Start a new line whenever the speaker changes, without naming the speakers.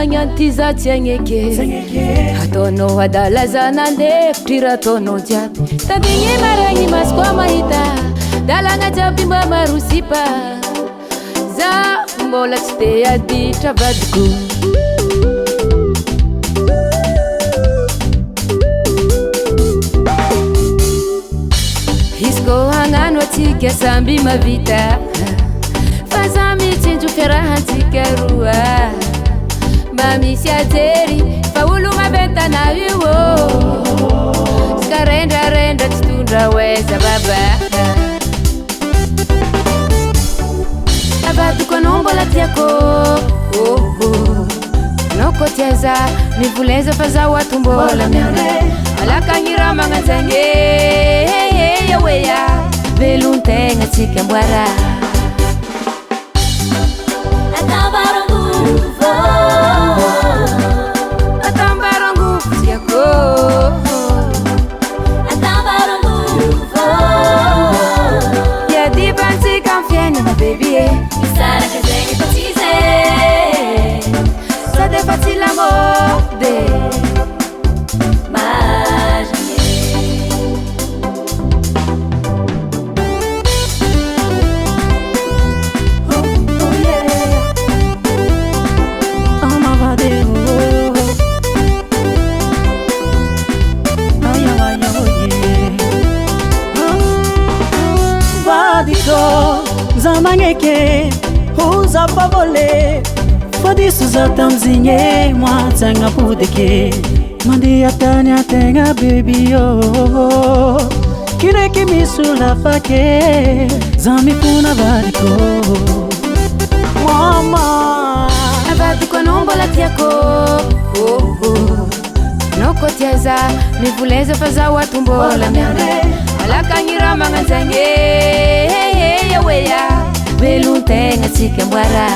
magnano ty za tsy agneke ataonao adalazana andefitry raha ataonao jiaby tadigny maragny masoko mahita dalagna jiaby mba marosipa za mbola tsy te aditra vadiko izy kô hagnano atsika samby mavita fa za mitsinjo fiarahantsika roa mba misy ajery fa olo maventana io ska rendrarendra tsy tondra oeza baba avadiko anao mbola tiako anao kô tiaza mivoleza fa za ato mbola miane alakagny raha magnanjagny oea velon-tegna tsika mboara baby, sarà che sei precise, sa de facile l'amore, ma oh yeah, oh ma va de oh yeah, va di go. Zamaneke uza pavole fodisu za tamzinye mwatanga pudeke mandi atanya tenga baby yo kireki misula fake zami kuna vadiko mama avadiko nombola tiako noko tiaza mivuleza faza watu mbola miane alakanyira manganzange oea velon-tegna tsika mboara